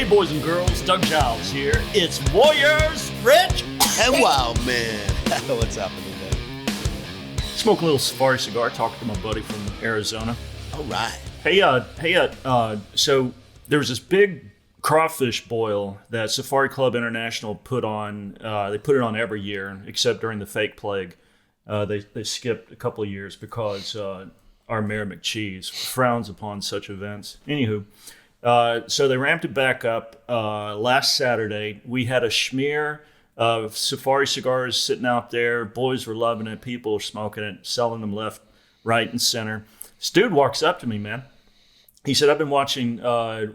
Hey, boys and girls, Doug Giles here. It's Warriors, Rich, and Wildmen. What's happening there? Smoking a little Safari cigar, talking to my buddy from Arizona. All right. So there was this big crawfish boil that Safari Club International put on. They put it on every year, except during the fake plague. They skipped a couple of years because our Mayor McCheese frowns upon such events. Anywho, so they ramped it back up last Saturday. We had a schmear of Safari cigars sitting out there. Boys were loving it. People were smoking it, selling them left, right, and center. This dude walks up to me, man. He said, I've been watching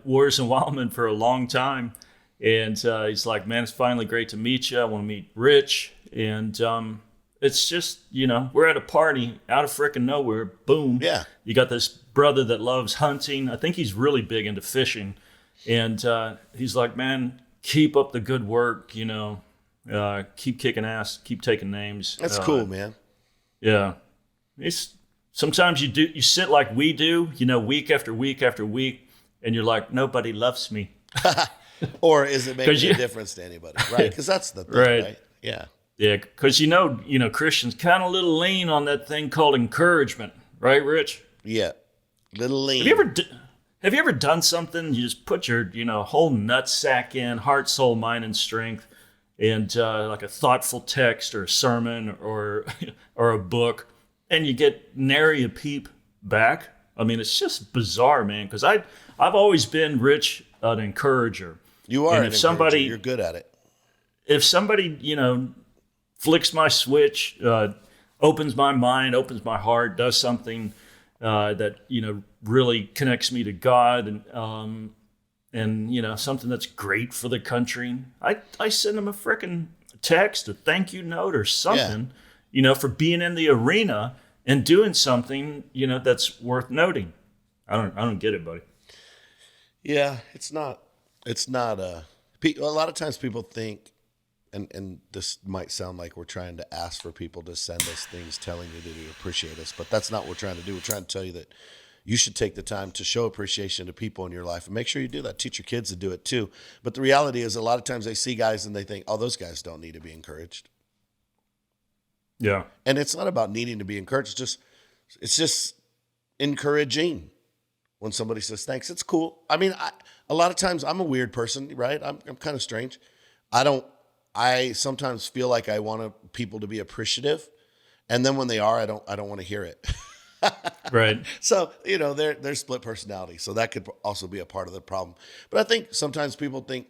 Warriors and Wildmen for a long time. And he's like, man, it's finally great to meet you. I want to meet Rich. And it's just, we're at a party out of frickin' nowhere. Boom. Yeah. You got this brother that loves hunting. I think he's really big into fishing. And he's like, man, keep up the good work, keep kicking ass, keep taking names. That's cool, man. Yeah. Sometimes you sit like we do, week after week after week, and you're like, nobody loves me. Or is it making a difference to anybody, right? Because that's the thing, right? Yeah. Yeah, because Christians kind of a little lean on that thing called encouragement, right, Rich? Yeah, little lean. Have you ever done something, you just put your whole nutsack in, heart, soul, mind, and strength, and like a thoughtful text or a sermon or or a book, and you get nary a peep back? I mean, it's just bizarre, man, because I've always been, Rich, an encourager. You are, and an encourager. You're good at it. If somebody, flicks my switch, opens my mind, opens my heart, does something that really connects me to God, and something that's great for the country, I send them a frickin' text, a thank you note, or something, for being in the arena and doing something that's worth noting. I don't get it, buddy. Yeah, it's not. A lot of times people think. And this might sound like we're trying to ask for people to send us things telling you that they appreciate us, but that's not what we're trying to do. We're trying to tell you that you should take the time to show appreciation to people in your life, and make sure you do that. Teach your kids to do it too. But the reality is, a lot of times they see guys and they think, oh, those guys don't need to be encouraged. Yeah. And it's not about needing to be encouraged. It's just encouraging when somebody says thanks. It's cool. I mean, a lot of times I'm a weird person, right? I'm kind of strange. I sometimes feel like I want people to be appreciative, and then when they are, I don't want to hear it. Right. So, they're split personality. So that could also be a part of the problem. But I think sometimes people think,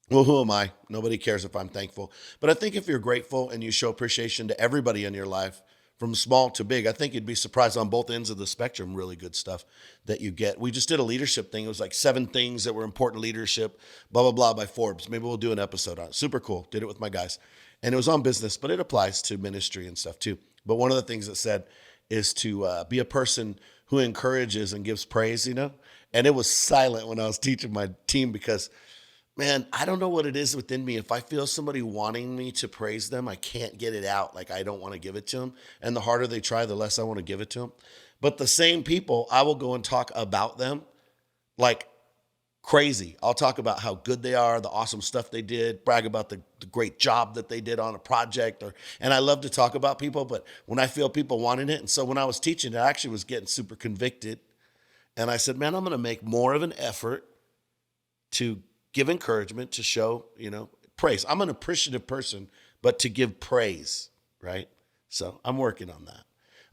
well, who am I? Nobody cares if I'm thankful. But I think if you're grateful and you show appreciation to everybody in your life, from small to big, I think you'd be surprised on both ends of the spectrum, really good stuff that you get. We just did a leadership thing. It was like 7 things that were important leadership, blah, blah, blah, by Forbes. Maybe we'll do an episode on it. Super cool. Did it with my guys. And it was on business, but it applies to ministry and stuff too. But one of the things it said is to be a person who encourages and gives praise, And it was silent when I was teaching my team because, man, I don't know what it is within me. If I feel somebody wanting me to praise them, I can't get it out. Like, I don't want to give it to them. And the harder they try, the less I want to give it to them. But the same people, I will go and talk about them like crazy. I'll talk about how good they are, the awesome stuff they did, brag about the great job that they did on a project. And I love to talk about people, but when I feel people wanting it. And so when I was teaching, I actually was getting super convicted. And I said, man, I'm going to make more of an effort to give encouragement, to show, praise. I'm an appreciative person, but to give praise, right? So I'm working on that.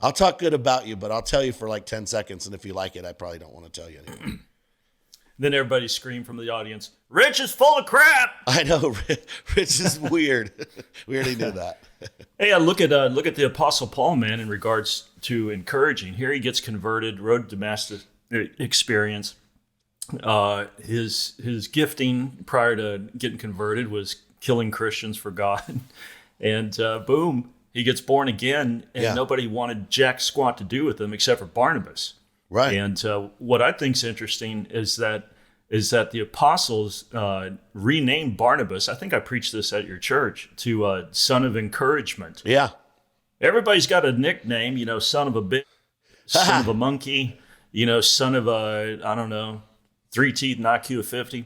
I'll talk good about you, but I'll tell you for like 10 seconds. And if you like it, I probably don't want to tell you anymore. Then everybody screamed from the audience, Rich is full of crap. I know. Rich is weird. We already knew that. Hey, look at the Apostle Paul, man, in regards to encouraging. Here he gets converted, road to Damascus experience. His gifting prior to getting converted was killing Christians for God. And boom, he gets born again, and nobody wanted jack squat to do with him except for Barnabas. Right. And what I think is interesting is that the apostles renamed Barnabas. I think I preached this at your church, to son of encouragement. Yeah. Everybody's got a nickname, son of a bitch, son of a monkey, son of a, I don't know, 3 teeth and IQ of 50.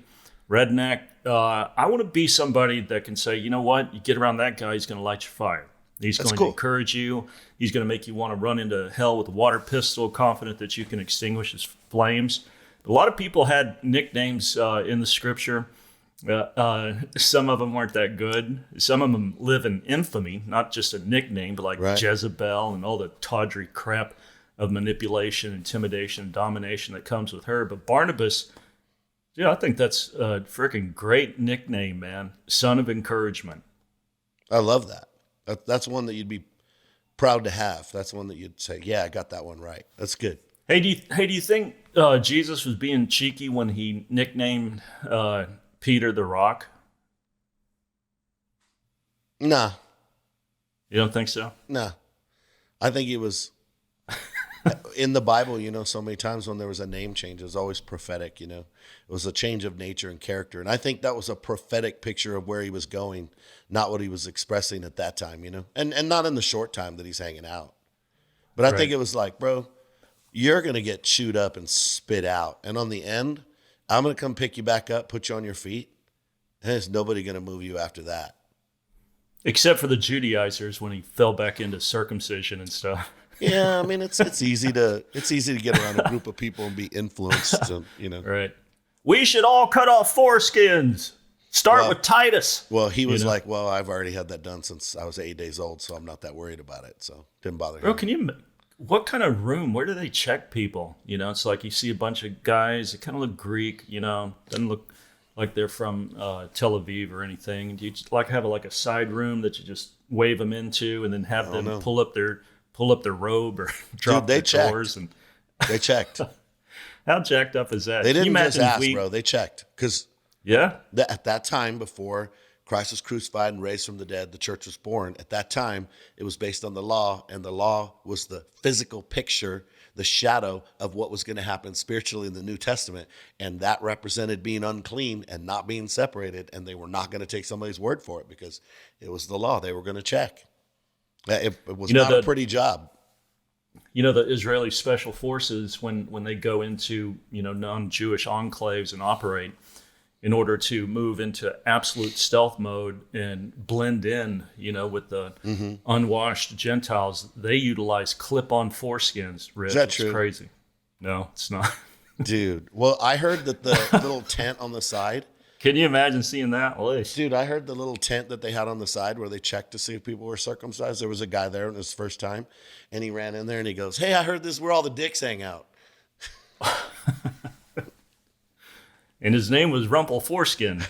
redneck. I want to be somebody that can say, you know what, you get around that guy, he's going to light your fire. He's going to encourage you. He's going to make you want to run into hell with a water pistol, confident that you can extinguish his flames. A lot of people had nicknames in the scripture. Some of them weren't that good. Some of them live in infamy, not just a nickname, but like Jezebel and all the tawdry crap of manipulation, intimidation, and domination that comes with her. But Barnabas, yeah, I think that's a freaking great nickname, man. Son of encouragement. I love that. That's one that you'd be proud to have. That's one that you'd say, yeah, I got that one right. That's good. Hey, do you think Jesus was being cheeky when he nicknamed Peter the Rock? Nah. You don't think so? Nah. I think he was in the Bible, so many times when there was a name change, it was always prophetic, It was a change of nature and character. And I think that was a prophetic picture of where he was going, not what he was expressing at that time, And not in the short time that he's hanging out. But I think it was like, bro, you're going to get chewed up and spit out. And on the end, I'm going to come pick you back up, put you on your feet, and there's nobody going to move you after that. Except for the Judaizers when he fell back into circumcision and stuff. Yeah, I mean it's easy to get around a group of people and be influenced, Right. We should all cut off foreskins. Start with Titus. Well, he was like, well, I've already had that done since I was 8 days old, so I'm not that worried about it. So didn't bother him. Bro, what kind of room? Where do they check people? It's like you see a bunch of guys that kind of look Greek, doesn't look like they're from Tel Aviv or anything. Do you just have a side room that you just wave them into and then have them pull up their robe or drop their drawers? And they checked. How jacked up is that? They didn't just ask, bro. They checked. Because at that time, before Christ was crucified and raised from the dead, the church was born. At that time, it was based on the law, and the law was the physical picture, the shadow of what was going to happen spiritually in the New Testament. And that represented being unclean and not being separated, and they were not going to take somebody's word for it because it was the law. They were going to check. It was not a pretty job. The Israeli special forces, when they go into, non-Jewish enclaves and operate, in order to move into absolute stealth mode and blend in, with the unwashed Gentiles, they utilize clip-on foreskins, Rich. Is that true? It's crazy. No, it's not. Dude, well, I heard that the little tent on the side. Can you imagine seeing that? Dude, I heard the little tent that they had on the side where they checked to see if people were circumcised. There was a guy there, and it was his first time, and he ran in there and he goes, "Hey, I heard this is where all the dicks hang out." And his name was Rumple Foreskin.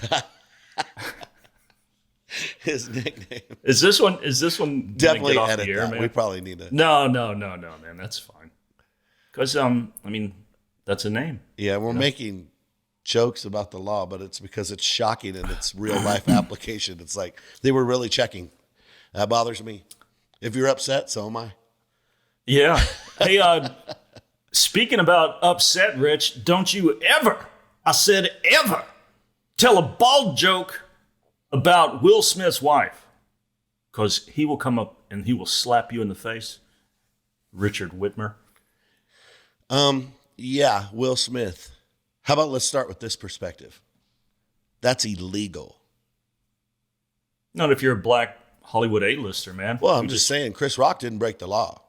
His nickname. Is this one definitely get off edit the air, that? man? We probably need to. No, man, that's fine. Because that's a name. Yeah, we're making jokes about the law, but it's because it's shocking in its real life application. It's like they were really checking. That bothers me. If you're upset, so am I. Yeah. Hey, speaking about upset, Rich, don't you ever, I said ever, tell a bald joke about Will Smith's wife, because he will come up and he will slap you in the face. Richard Whitmer. Yeah, Will Smith. How about let's start with this perspective? That's illegal. Not if you're a black Hollywood A-lister, man. Well, I'm just saying, Chris Rock didn't break the law.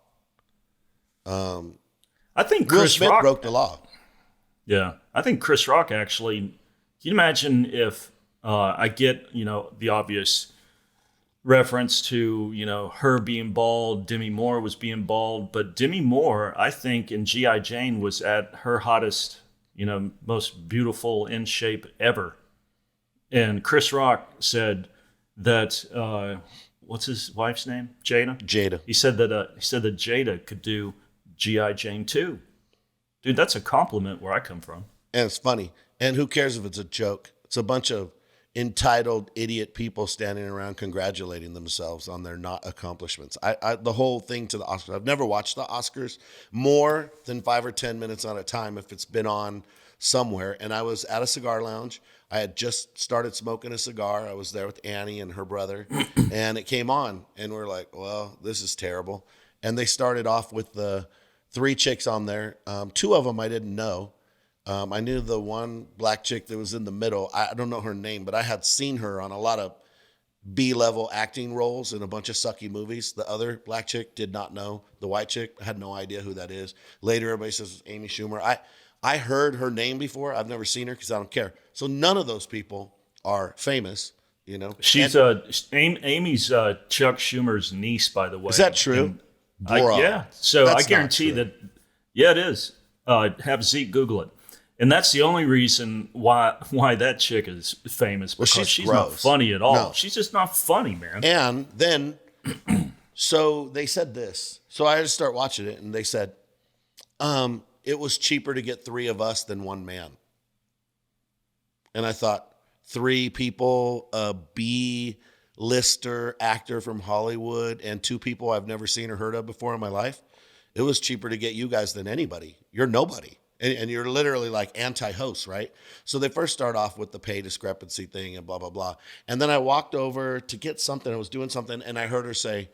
I think Will Chris Smith Rock broke the law. Yeah, I think Chris Rock actually. Can you imagine if I get the obvious reference to her being bald, Demi Moore was being bald, but Demi Moore, I think in G.I. Jane was at her hottest, most beautiful in shape ever, and Chris Rock said that what's his wife's name? Jada. He said that Jada could do G.I. Jane 2. Dude, that's a compliment where I come from. And it's funny. And who cares if it's a joke? It's a bunch of entitled idiot people standing around congratulating themselves on their not accomplishments. The whole thing to the Oscars. I've never watched the Oscars more than 5 or 10 minutes at a time if it's been on somewhere. And I was at a cigar lounge. I had just started smoking a cigar. I was there with Annie and her brother. And it came on. And we're like, well, this is terrible. And they started off with the 3 chicks on there. 2 of them I didn't know. I knew the one black chick that was in the middle. I don't know her name, but I had seen her on a lot of B-level acting roles in a bunch of sucky movies. The other black chick did not know. The white chick had no idea who that is. Later, everybody says Amy Schumer. I heard her name before. I've never seen her because I don't care. So none of those people are famous, you know. She's Amy's Chuck Schumer's niece, by the way. Is that true? Yeah. So That's I guarantee not true. that. Yeah, it is. Have Zeke Google it. And that's the only reason why that chick is famous, because she's not gross. funny at all. No. She's just not funny, man. And then, so they said this. So I had to start watching it, and they said, it was cheaper to get 3 of us than 1 man. And I thought, 3 people, a B-lister actor from Hollywood, and 2 people I've never seen or heard of before in my life. It was cheaper to get you guys than anybody. You're nobody. And you're literally like anti-host, right? So they first start off with the pay discrepancy thing and blah, blah, blah. And then I walked over to get something. I was doing something, and I heard her say,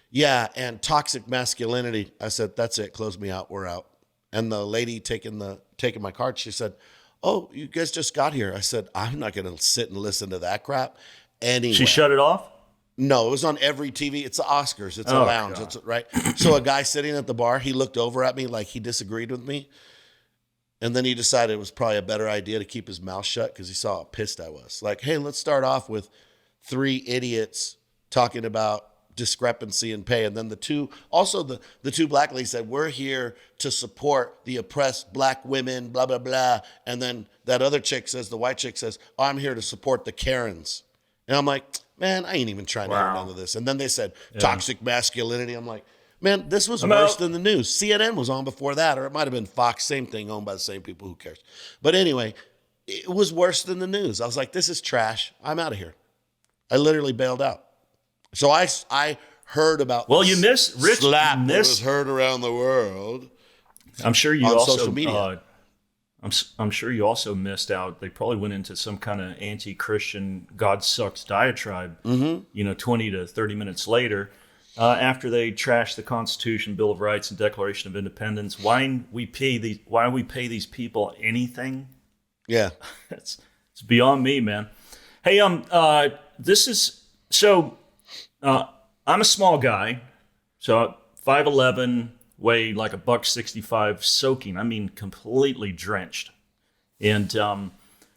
yeah, and toxic masculinity. I said, that's it. Close me out. We're out. And the lady taking my card, she said, oh, you guys just got here. I said, I'm not going to sit and listen to that crap anyway. She shut it off? No, it was on every TV. It's the Oscars. It's a lounge. It's, right? So a guy sitting at the bar, he looked over at me like he disagreed with me. And then he decided it was probably a better idea to keep his mouth shut because he saw how pissed I was. Like, hey, let's start off with 3 idiots talking about discrepancy in pay. And then the two black ladies said, we're here to support the oppressed black women, blah, blah, blah. And then that other chick says, the white chick says, oh, I'm here to support the Karens. And I'm like, man, I ain't even trying to hear none of this. And then they said, toxic masculinity. I'm like, man, this was worse than the news. CNN was on before that, or it might have been Fox, same thing, owned by the same people. Who cares? But anyway, it was worse than the news. I was like, this is trash. I'm out of here. I literally bailed out. So I heard about you missed Rich. slap that was heard around the world. I'm sure you on also social media. I'm sure you also missed out. They probably went into some kind of anti-Christian God sucks diatribe. 20 to 30 minutes later. After they trashed the Constitution, Bill of Rights, and Declaration of Independence, why we pay these people anything? Yeah, it's beyond me, man. Hey, I'm a small guy, so 5'11", weigh like $165, soaking. I mean, completely drenched. And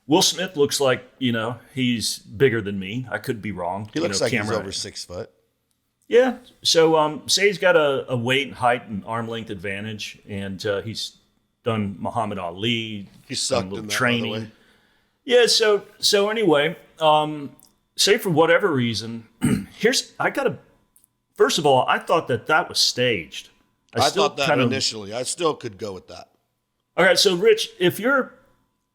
Will Smith looks like he's bigger than me. I could be wrong. He looks like he's over 6 foot. Yeah, so say he's got a weight, height, and arm length advantage, and he's done Muhammad Ali. He sucked done in that, training. by the way. Yeah, so anyway, say for whatever reason, first of all, I thought that was staged. I thought that initially. I still could go with that. All right, so Rich, if you're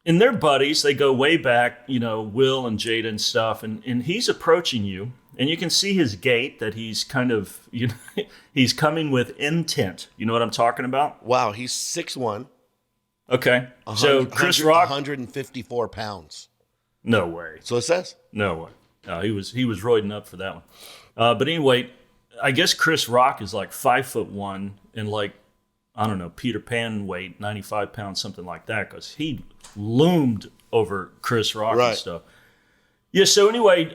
in their buddies, they go way back, Will and Jada and stuff, and he's approaching you. And you can see his gait that he's kind of, he's coming with intent. You know what I'm talking about? Wow, he's 6'1". Okay. So Chris Rock, 154 pounds. No way. So it says. No way. No, he was roiding up for that one. But anyway, I guess Chris Rock is like 5'1" and like, I don't know, Peter Pan weight, 95 pounds, something like that, because he loomed over Chris Rock and stuff. Yeah, so anyway,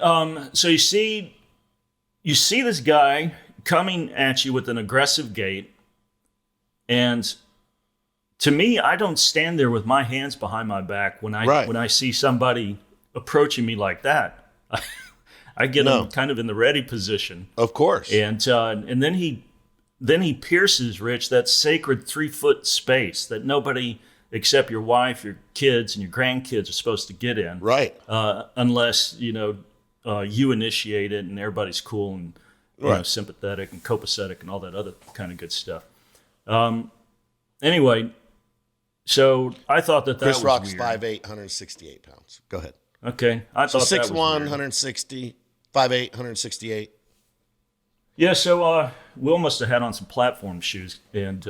so you see this guy coming at you with an aggressive gait, and to me, I don't stand there with my hands behind my back when I see somebody approaching me like that. I get them kind of in the ready position, of course, and then he pierces Rich that sacred 3-foot space that nobody except your wife, your kids, and your grandkids are supposed to get in. Right. Unless, you initiate it and everybody's cool and sympathetic and copacetic and all that other kind of good stuff. Anyway, so I thought that Chris was Rock's weird. 5'8", 168 pounds. Go ahead. Okay. I thought so that was 6'1", weird. 160, 5'8", 168. Yeah, so Will must have had on some platform shoes, and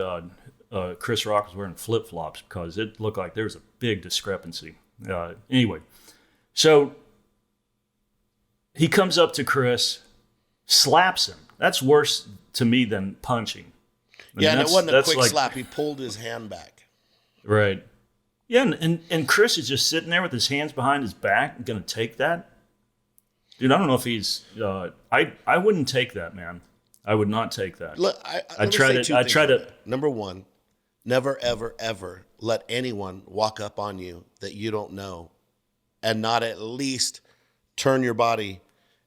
Chris Rock was wearing flip-flops because it looked like there was a big discrepancy. Anyway, so he comes up to Chris, slaps him. That's worse to me than punching. And it wasn't a quick slap. He pulled his hand back. Right. Yeah, and Chris is just sitting there with his hands behind his back, going to take that. Dude, I don't know if he's. I wouldn't take that, man. I would not take that. Look, I try to. Number one, never, ever, ever let anyone walk up on you that you don't know and not at least turn your body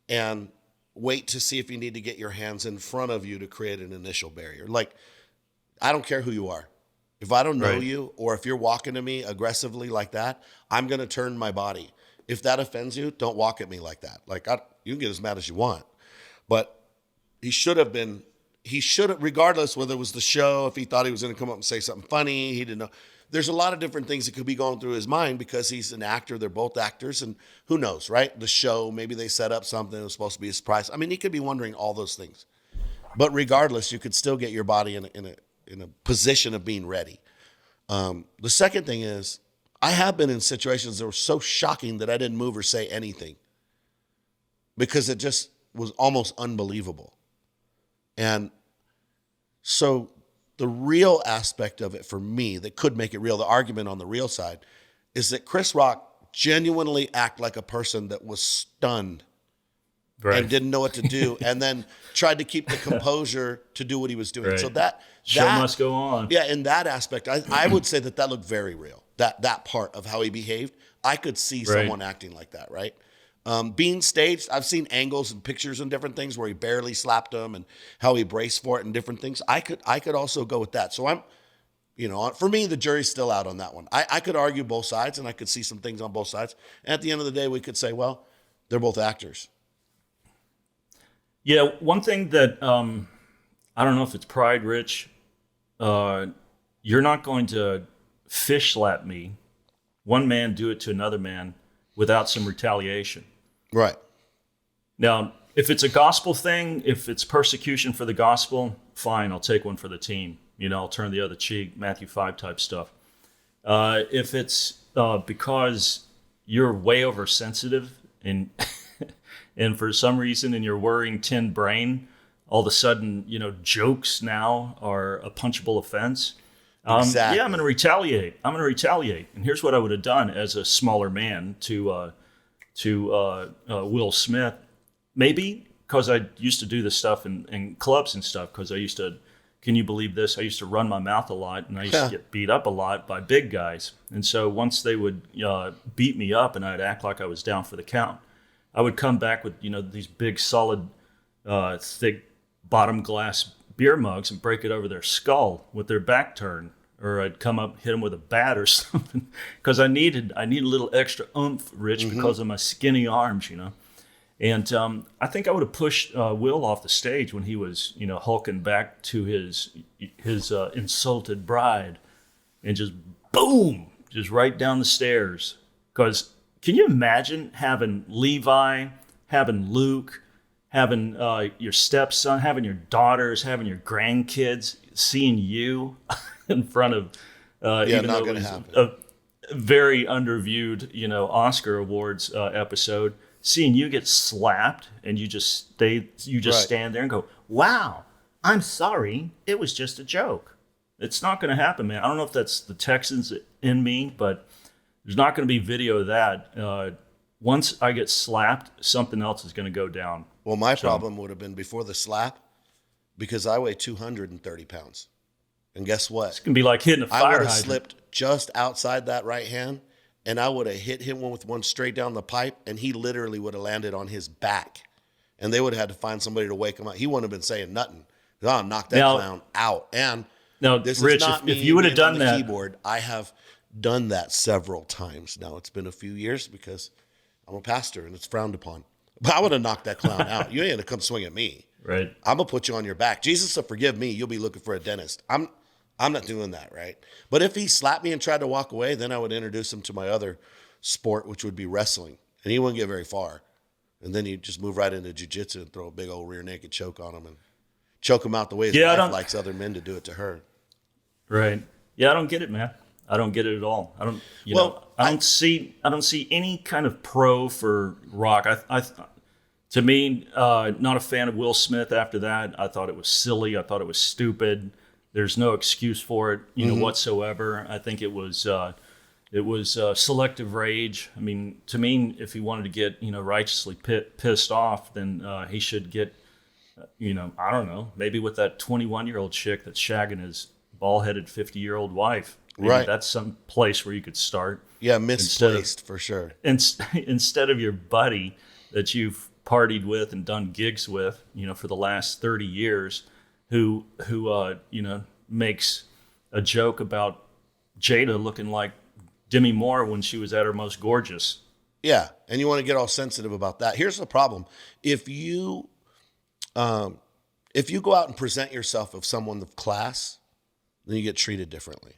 and wait to see if you need to get your hands in front of you to create an initial barrier. Like, I don't care who you are. If I don't know you, or if you're walking to me aggressively like that, I'm going to turn my body. If that offends you, don't walk at me like that. Like, you can get as mad as you want. But he should have, regardless whether it was the show, if he thought he was going to come up and say something funny, he didn't know. There's a lot of different things that could be going through his mind because he's an actor. They're both actors, and who knows, right? The show, maybe they set up something that was supposed to be a surprise. I mean, he could be wondering all those things. But regardless, you could still get your body in a position of being ready. The second thing is, I have been in situations that were so shocking that I didn't move or say anything because it just was almost unbelievable. And so the real aspect of it for me that could make it real, the argument on the real side, is that Chris Rock genuinely acted like a person that was stunned and didn't know what to do, and then tried to keep the composure to do what he was doing. So that show must go on. Yeah, in that aspect, I would say that looked very real. That part of how he behaved, I could see someone acting like that, right? Being staged, I've seen angles and pictures and different things where he barely slapped him and how he braced for it and different things. I could also go with that. So for me, the jury's still out on that one. I could argue both sides, and I could see some things on both sides. And at the end of the day, we could say, well, they're both actors. Yeah, one thing that I don't know if it's pride, Rich. You're not going to fish slap me, one man do it to another man without some retaliation. Right. Now, if it's a gospel thing, if it's persecution for the gospel, fine, I'll take one for the team. I'll turn the other cheek, Matthew 5 type stuff. If it's because you're way oversensitive and and for some reason in your worrying tin brain, all of a sudden, jokes now are a punchable offense. Exactly. Yeah, I'm going to retaliate. And here's what I would have done as a smaller man to Will Smith. Maybe because I used to do this stuff in clubs and stuff, because I used to, can you believe this? I used to run my mouth a lot, and I used to get beat up a lot by big guys. And so once they would beat me up and I'd act like I was down for the count, I would come back with, these big, solid, thick bottom glass beer mugs and break it over their skull with their back turned. Or I'd come up, hit them with a bat or something, because I needed a little extra oomph, Rich, because of my skinny arms, And I think I would have pushed Will off the stage when he was, hulking back to his insulted bride, and just boom, just right down the stairs. Because can you imagine having Levi, having Luke, having your stepson, having your daughters, having your grandkids, seeing you in front of, even though it was a very underviewed, Oscar Awards episode, seeing you get slapped and you just stand there and go, wow, I'm sorry, it was just a joke. It's not going to happen, man. I don't know if that's the Texans in me, but there's not going to be video of that. Once I get slapped, something else is going to go down. Well, my problem would have been before the slap, because I weigh 230 pounds. And guess what? It's going to be like hitting a fire hydrant. I would have hydrant. slipped just outside that right hand, and I would have hit him with one straight down the pipe, and he literally would have landed on his back. And they would have had to find somebody to wake him up. He wouldn't have been saying nothing. I'll knock that clown out. And this Rich, is not if you would have done that, keyboard. I have done that several times. Now, it's been a few years because I'm a pastor and it's frowned upon. But I would have knocked that clown out. You ain't going to come swing at me. Right. I'm going to put you on your back. Jesus will forgive me. You'll be looking for a dentist. I'm not doing that, right? But if he slapped me and tried to walk away, then I would introduce him to my other sport, which would be wrestling. And he wouldn't get very far. And then he'd just move right into jiu-jitsu and throw a big old rear naked choke on him and choke him out the way his wife likes other men to do it to her. Right. Yeah, I don't get it, man. I don't get it at all. I don't. I don't see any kind of pro for Rock. To me, not a fan of Will Smith after that. I thought it was silly. I thought it was stupid. There's no excuse for it, whatsoever. I think it was It was selective rage. I mean, to me, if he wanted to get, righteously pissed off, then he should get, I don't know, maybe with that 21-year-old chick that's shagging his ball-headed 50-year-old wife. Maybe Right. that's some place where you could start. Yeah, misplaced for sure. Instead of your buddy that you've partied with and done gigs with, for the last 30 years, who makes a joke about Jada looking like Demi Moore when she was at her most gorgeous. Yeah, and you want to get all sensitive about that. Here's the problem: if you go out and present yourself as someone of class, then you get treated differently.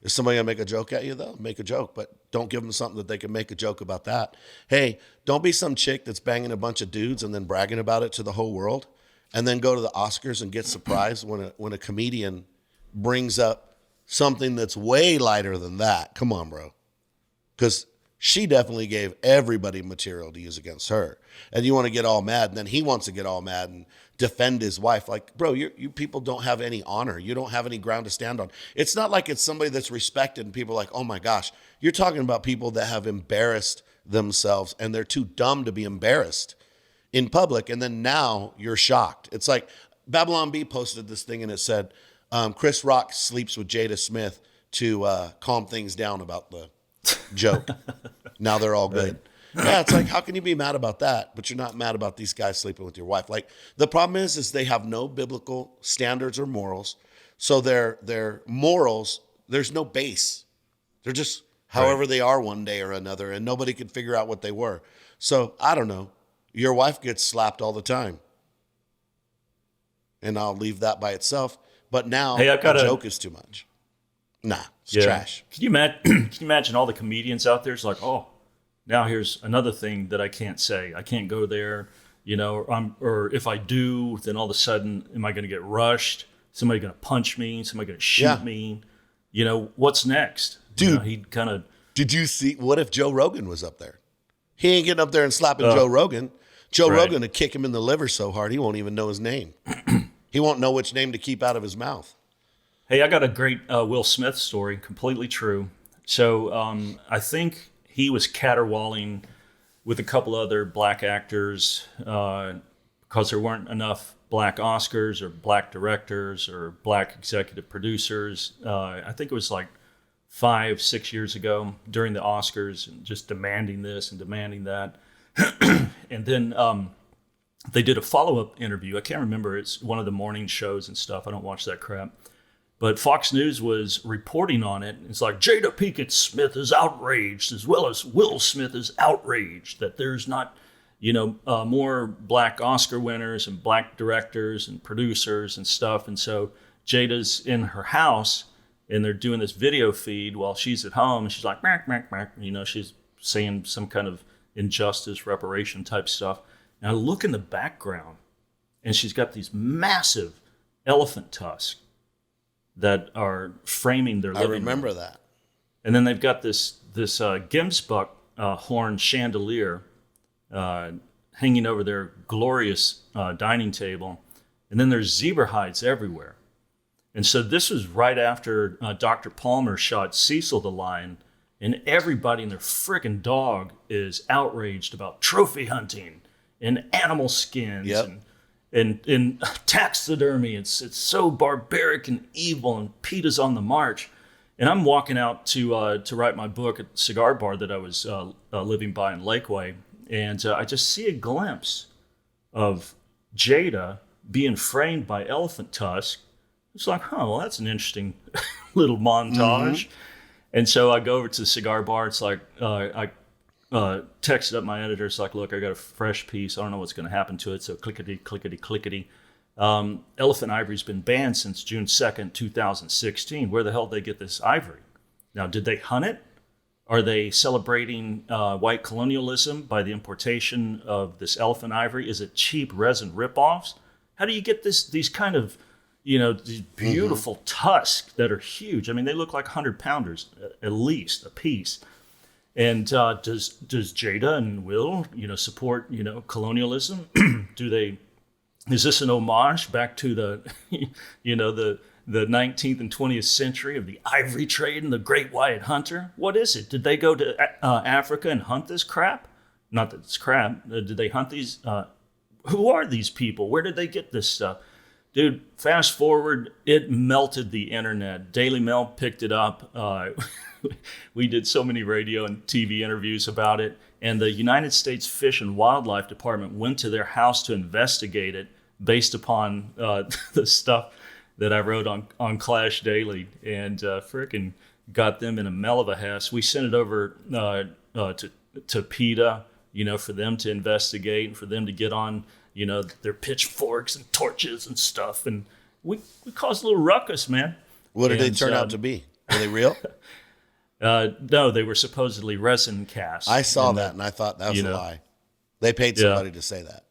Is somebody gonna make a joke at you though? Make a joke, but don't give them something that they can make a joke about that. Hey, don't be some chick that's banging a bunch of dudes and then bragging about it to the whole world, and then go to the Oscars and get surprised when a comedian brings up something that's way lighter than that. Come on, bro. Because she definitely gave everybody material to use against her. And you want to get all mad, and then he wants to get all mad and defend his wife. Like, bro, you people don't have any honor. You don't have any ground to stand on. It's not like it's somebody that's respected and people are like, oh my gosh. You're talking about people that have embarrassed themselves and they're too dumb to be embarrassed in public. And then now you're shocked. It's like Babylon B posted this thing and it said, Chris Rock sleeps with Jada Smith to calm things down about the joke. Now they're all good. Right. Yeah, it's like, how can you be mad about that, but you're not mad about these guys sleeping with your wife? Like, the problem is they have no biblical standards or morals. So their morals, there's no base. They're just however they are one day or another, and nobody can figure out what they were. So I don't know. Your wife gets slapped all the time. And I'll leave that by itself. But now a joke is too much. Nah, it's trash. Can you imagine all the comedians out there? It's like, oh, now here's another thing that I can't say. I can't go there, or if I do, then all of a sudden, am I going to get rushed? Somebody going to punch me? Somebody going to shoot me? What's next? Dude, he'd kind of. Did you see? What if Joe Rogan was up there? He ain't getting up there and slapping Joe Rogan. Joe Rogan would kick him in the liver so hard he won't even know his name. He won't know which name to keep out of his mouth. Hey, I got a great Will Smith story, completely true. So I think he was caterwauling with a couple other black actors because there weren't enough black Oscars or black directors or black executive producers. I think it was like 5-6 years ago during the Oscars, and just demanding this and demanding that. And then they did a follow-up interview. I can't remember. It's one of the morning shows and stuff. I don't watch that crap. But Fox News was reporting on it. It's like, Jada Pinkett Smith is outraged, as well as Will Smith is outraged that there's not, more black Oscar winners and black directors and producers and stuff. And so Jada's in her house, and they're doing this video feed while she's at home, and she's like, mack, mack, mack. She's saying some kind of injustice, reparation type stuff. And I look in the background, and she's got these massive elephant tusks that are framing their living room. I remember that. And then they've got this Gemsbuck horn chandelier hanging over their glorious dining table. And then there's zebra hides everywhere. And so this was right after Dr. Palmer shot Cecil the lion, and everybody and their frickin' dog is outraged about trophy hunting and animal skins and taxidermy. It's so barbaric and evil, and PETA's on the march. And I'm walking out to write my book at the cigar bar that I was living by in Lakeway, and I just see a glimpse of Jada being framed by elephant tusk. It's like, well, that's an interesting little montage. Mm-hmm. And so I go over to the cigar bar. It's like, I texted up my editor. It's like, look, I got a fresh piece. I don't know what's going to happen to it. So clickety, clickety, clickety. Elephant ivory's been banned since June 2nd, 2016. Where the hell did they get this ivory? Now, did they hunt it? Are they celebrating white colonialism by the importation of this elephant ivory? Is it cheap resin ripoffs? How do you get these kind of, these beautiful tusks that are huge? I mean, they look like 100-pounders at least a piece. And does Jada and Will, support, colonialism? Is this an homage back to the, the 19th and 20th century of the ivory trade and the great white hunter? What is it? Did they go to Africa and hunt this crap? Not that it's crap. Did they hunt these? Who are these people? Where did they get this stuff? Dude, fast forward, it melted the internet. Daily Mail picked it up. We did so many radio and TV interviews about it. And the United States Fish and Wildlife Department went to their house to investigate it based upon the stuff that I wrote on Clash Daily, and frickin' got them in a mell of a mess. We sent it over to PETA, for them to investigate and for them to get on, their pitchforks and torches and stuff. And we caused a little ruckus, man. What did they turn out to be? Were they real? No, they were supposedly resin casts. I saw that, and I thought that was a lie. They paid somebody to say that.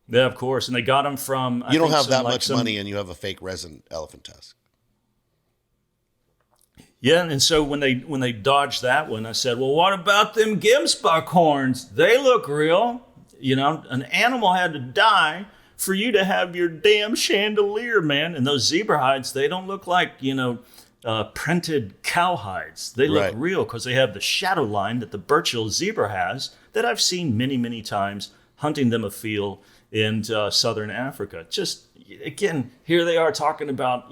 Yeah, of course. And they got them from... You don't have that much money, and you have a fake resin elephant tusk. Yeah, and so when they dodged that one, I said, well, what about them Gemsbach horns? They look real. An animal had to die for you to have your damn chandelier, man. And those zebra hides, they don't look like, printed cow hides. They look real because they have the shadow line that the Burchill zebra has that I've seen many, many times hunting them afield in southern Africa. Just, again, here they are talking about...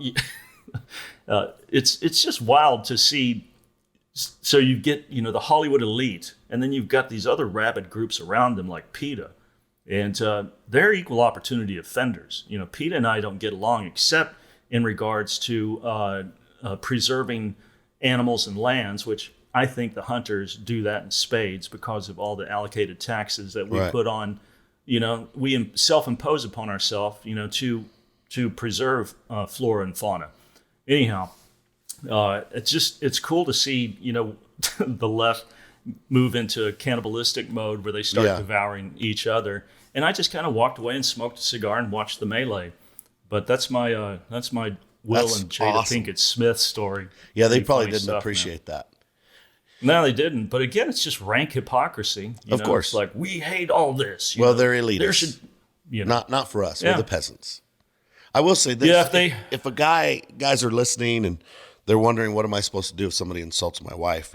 it's just wild to see. So you get, the Hollywood elite, and then you've got these other rabid groups around them like PETA. And they're equal opportunity offenders. PETA and I don't get along except in regards to preserving animals and lands, which I think the hunters do that in spades because of all the allocated taxes that we put on, we self-impose upon ourselves, to preserve flora and fauna. Anyhow, it's cool to see, the left move into a cannibalistic mode where they start devouring each other. And I just kind of walked away and smoked a cigar and watched the melee. But that's my Will and Jada Pinkett Smith story. Yeah, they probably didn't appreciate that. No, they didn't. But again, it's just rank hypocrisy. Of course. It's like, we hate all this. Well, they're elitists. Not for us. We're the peasants. I will say this. Yeah, if guys are listening and they're wondering, what am I supposed to do if somebody insults my wife,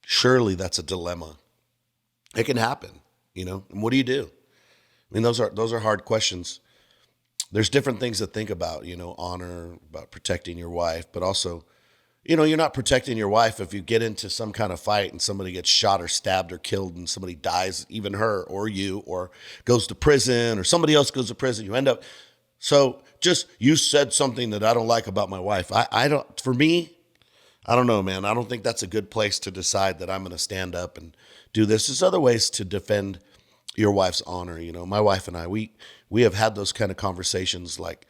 surely that's a dilemma. It can happen, and what do you do? I mean, those are hard questions. There's different things to think about, honor, about protecting your wife, but also, you're not protecting your wife if you get into some kind of fight and somebody gets shot or stabbed or killed and somebody dies, even her or you, or goes to prison or somebody else goes to prison. You end up... So just, you said something that I don't like about my wife. I don't know, man. I don't think that's a good place to decide that I'm going to stand up and do this. There's other ways to defend your wife's honor. My wife and I, we have had those kind of conversations like,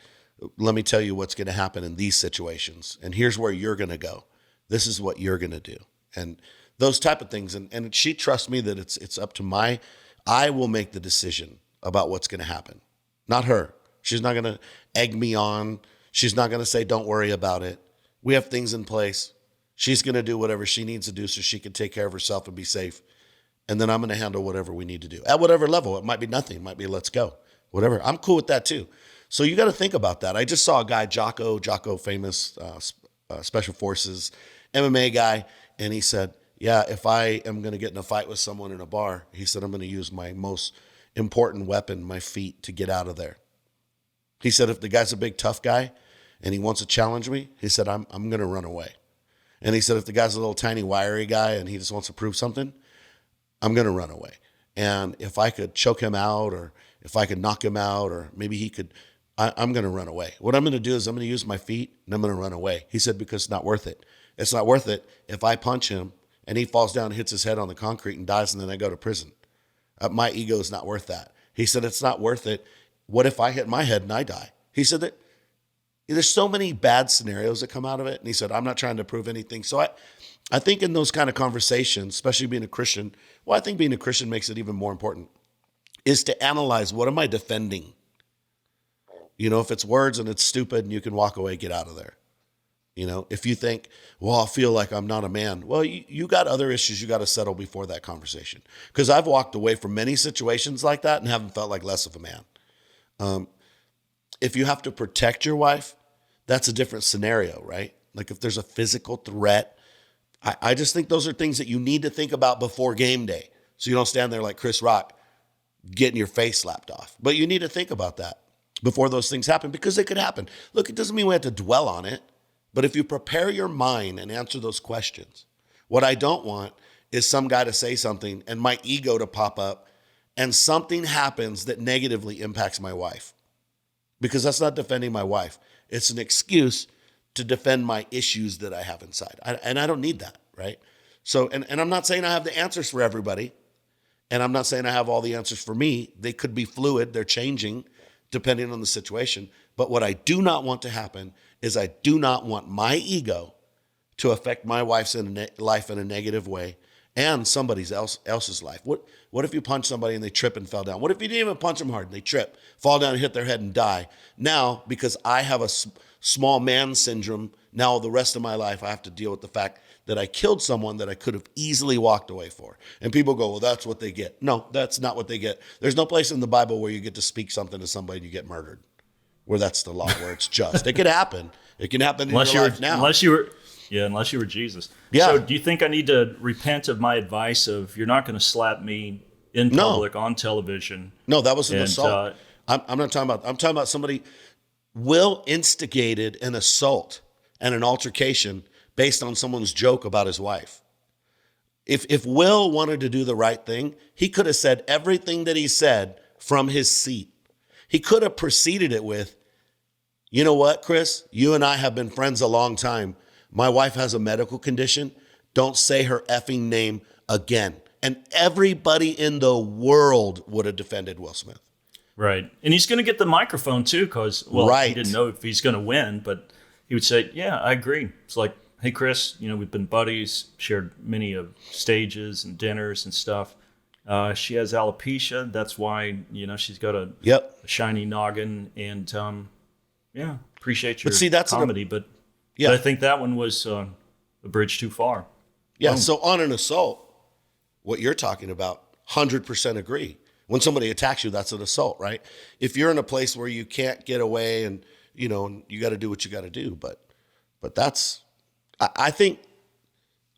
let me tell you what's going to happen in these situations. And here's where you're going to go. This is what you're going to do. And those type of things. And she trusts me that it's up to I will make the decision about what's going to happen, not her. She's not going to egg me on. She's not going to say, don't worry about it. We have things in place. She's going to do whatever she needs to do so she can take care of herself and be safe. And then I'm going to handle whatever we need to do at whatever level. It might be nothing. It might be let's go, whatever. I'm cool with that too. So you got to think about that. I just saw a guy, Jocko, famous special forces MMA guy. And he said, yeah, if I am going to get in a fight with someone in a bar, he said, I'm going to use my most important weapon, my feet, to get out of there. He said, if the guy's a big tough guy and he wants to challenge me, he said, I'm going to run away. And he said, if the guy's a little tiny wiry guy and he just wants to prove something, I'm going to run away. And if I could choke him out or if I could knock him out or maybe he could, I'm going to run away. What I'm going to do is I'm going to use my feet and I'm going to run away. He said, because it's not worth it. It's not worth it if I punch him and he falls down, hits his head on the concrete and dies and then I go to prison. My ego is not worth that. He said, it's not worth it. What if I hit my head and I die? He said that there's so many bad scenarios that come out of it. And he said, I'm not trying to prove anything. So I think in those kind of conversations, especially being a Christian, I think being a Christian makes it even more important, is to analyze, what am I defending? If it's words and it's stupid and you can walk away, get out of there. If you think, well, I feel like I'm not a man. Well, you got other issues you got to settle before that conversation. Because I've walked away from many situations like that and haven't felt like less of a man. If you have to protect your wife, that's a different scenario, right? Like if there's a physical threat, I just think those are things that you need to think about before game day. So you don't stand there like Chris Rock getting your face slapped off. But you need to think about that before those things happen, because they could happen. Look, it doesn't mean we have to dwell on it, but if you prepare your mind and answer those questions, what I don't want is some guy to say something and my ego to pop up and something happens that negatively impacts my wife. Because that's not defending my wife. It's an excuse to defend my issues that I have inside. And I don't need that, right? So, and I'm not saying I have the answers for everybody. And I'm not saying I have all the answers for me. They could be fluid. They're changing depending on the situation. But what I do not want to happen is I do not want my ego to affect my wife's life in a negative way and somebody else's life. What if you punch somebody and they trip and fell down? What if you didn't even punch them hard and they trip, fall down and hit their head and die? Now, because I have a small man syndrome, now the rest of my life I have to deal with the fact that I killed someone that I could have easily walked away for. And people go, well, that's what they get. No, that's not what they get. There's no place in the Bible where you get to speak something to somebody and you get murdered, where that's the law, where it's just. It could happen. It can happen in your life now. Unless you were Jesus. Yeah. So do you think I need to repent of my advice of you're not going to slap me in public on television? No, that was an assault. I'm not talking about, I'm talking about somebody. Will instigated an assault and an altercation based on someone's joke about his wife. If Will wanted to do the right thing, he could have said everything that he said from his seat. He could have preceded it with, you know what, Chris? You and I have been friends a long time. My wife has a medical condition. Don't say her effing name again. And everybody in the world would have defended Will Smith. Right. And he's going to get the microphone too because, he didn't know if he's going to win, but he would say, yeah, I agree. It's like, hey, Chris, we've been buddies, shared many of stages and dinners and stuff. She has alopecia. That's why, she's got a shiny noggin. And, appreciate your comedy. But I think that one was a bridge too far. Yeah, so on an assault, what you're talking about, 100% agree. When somebody attacks you, that's an assault, right? If you're in a place where you can't get away and, you got to do what you got to do. But that's, I think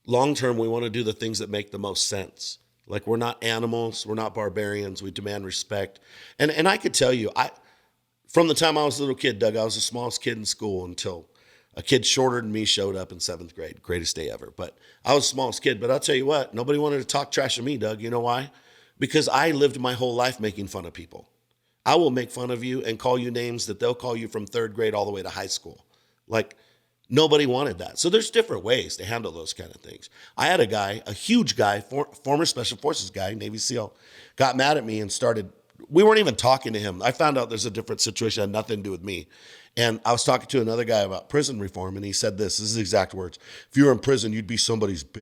long-term, we want to do the things that make the most sense. Like we're not animals. We're not barbarians. We demand respect. And I could tell you, from the time I was a little kid, Doug, I was the smallest kid in school until a kid shorter than me showed up in 7th grade. Greatest day ever. But I was the smallest kid. But I'll tell you what, nobody wanted to talk trash to me, Doug. You know why? Because I lived my whole life making fun of people. I will make fun of you and call you names that they'll call you from 3rd grade all the way to high school. Like nobody wanted that. So there's different ways to handle those kind of things. I had a guy, a huge guy, former Special Forces guy, Navy SEAL, got mad at me and we weren't even talking to him. I found out there's a different situation, had nothing to do with me. And I was talking to another guy about prison reform, and he said this is his exact words. If you were in prison, you'd be somebody's bitch.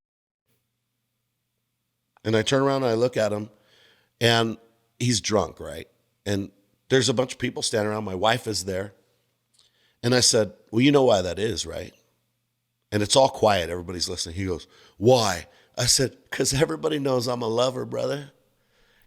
And I turn around and I look at him, and he's drunk, right? And there's a bunch of people standing around. My wife is there. And I said, well, you know why that is, right? And it's all quiet. Everybody's listening. He goes, why? I said, because everybody knows I'm a lover, brother.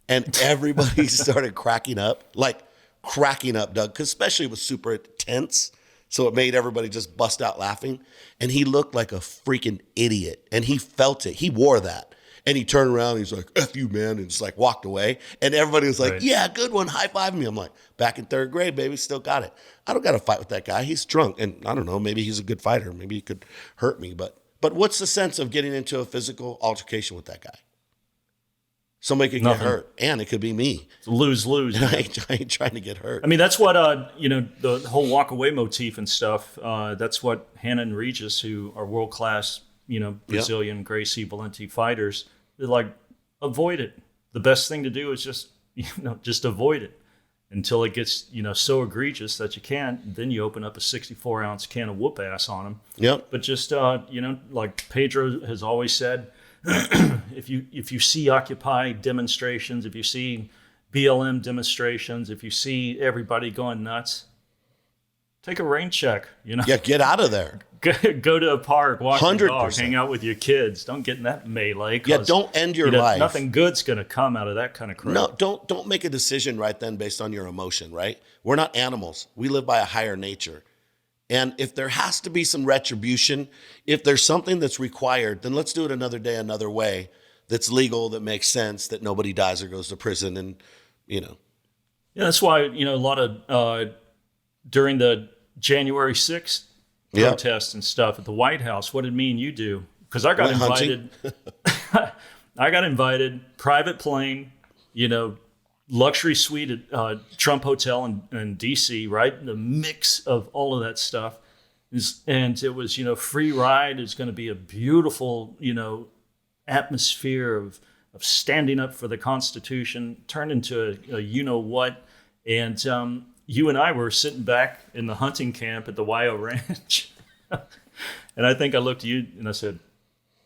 And everybody started cracking up, Doug, because especially it was super tense. So it made everybody just bust out laughing. And he looked like a freaking idiot. And he felt it. He wore that. And he turned around and he's like, F you, man, and just like walked away. And everybody was like, yeah, good one, high-fiving me. I'm like, back in 3rd grade, baby, still got it. I don't got to fight with that guy. He's drunk. And I don't know, maybe he's a good fighter. Maybe he could hurt me. But what's the sense of getting into a physical altercation with that guy? Somebody could get hurt, and it could be me. It's lose-lose. I ain't trying to get hurt. I mean, that's what, the whole walk-away motif and stuff, that's what Hannah and Regis, who are world-class Brazilian Gracie Valente fighters, they're like, avoid it. The best thing to do is just avoid it until it gets, so egregious that you can't. Then you open up a 64-ounce can of whoop ass on them. Yep. But just, like Pedro has always said, if you see Occupy demonstrations, if you see BLM demonstrations, if you see everybody going nuts, take a rain check. Yeah, get out of there. Go to a park, walk your dog, 100%. hang out with your kids. Don't get in that melee. Yeah, don't end your life. Nothing good's going to come out of that kind of crap. No, don't make a decision right then based on your emotion, right? We're not animals. We live by a higher nature. And if there has to be some retribution, if there's something that's required, then let's do it another day, another way that's legal, that makes sense, that nobody dies or goes to prison. And, Yeah, that's why, a lot of, during the January 6th protests and stuff at the White House, what did me and you do? Because I got invited. I got invited, private plane, luxury suite at Trump Hotel in D.C., right? The mix of all of that stuff. And it was, free ride. It's going to be a beautiful, atmosphere of standing up for the Constitution, turned into a you-know-what. And you and I were sitting back in the hunting camp at the Wyo Ranch. And I think I looked at you and I said,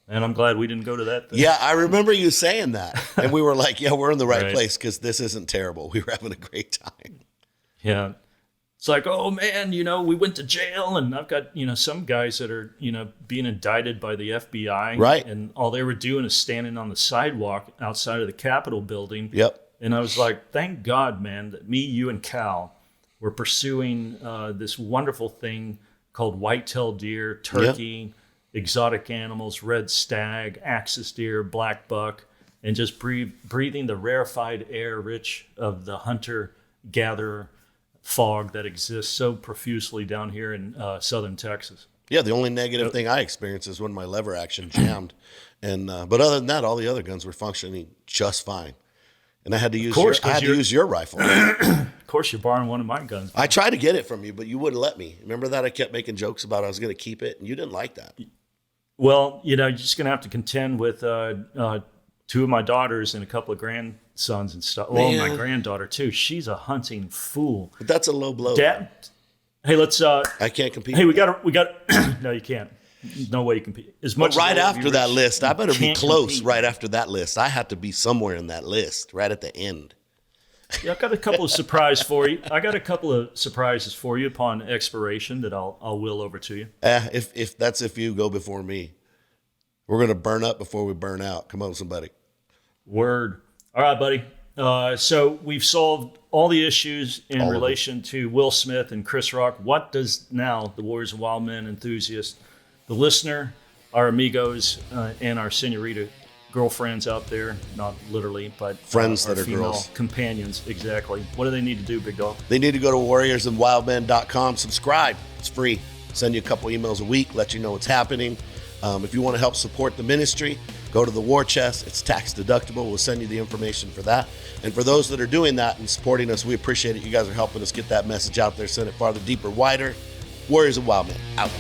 man, I'm glad we didn't go to that thing. Yeah, I remember you saying that. And we were like, yeah, we're in the right place because this isn't terrible. We were having a great time. Yeah. It's like, oh, man, we went to jail and I've got, some guys that are, being indicted by the FBI. Right. And all they were doing is standing on the sidewalk outside of the Capitol building. Yep. And I was like, thank God, man, that me, you, and Cal were pursuing this wonderful thing called white-tailed deer, turkey, exotic animals, red stag, axis deer, black buck, and just breathing the rarefied air rich of the hunter-gatherer fog that exists so profusely down here in southern Texas. Yeah, the only negative thing I experienced is when my lever action jammed. And but other than that, all the other guns were functioning just fine. And I had to use use your rifle. Of course, you're borrowing one of my guns. I tried to get it from you, but you wouldn't let me. Remember that? I kept making jokes about I was going to keep it, and you didn't like that. Well, you're just going to have to contend with two of my daughters and a couple of grandsons and stuff. Well, my granddaughter, too. She's a hunting fool. But that's a low blow. Dad, hey, let's... I can't compete. Hey, we got no, you can't. No way you compete. But right after that list, I better be close right after that list. I have to be somewhere in that list, right at the end. Yeah, I've got a couple of surprises for you. I got a couple of surprises for you upon expiration that I'll will over to you. If you go before me. We're going to burn up before we burn out. Come on, somebody. Word. All right, buddy. So we've solved all the issues in relation to Will Smith and Chris Rock. What does now the Warriors of Wildmen enthusiast, the listener, our amigos, and our senorita girlfriends out there, not literally, but friends that are female girls. Companions, exactly. What do they need to do, big dog? They need to go to warriorsandwildmen.com, subscribe. It's free. Send you a couple emails a week, let you know what's happening. If you want to help support the ministry, go to the War Chest. It's tax deductible. We'll send you the information for that. And for those that are doing that and supporting us, we appreciate it. You guys are helping us get that message out there, send it farther, deeper, wider. Warriors of Wildmen, out.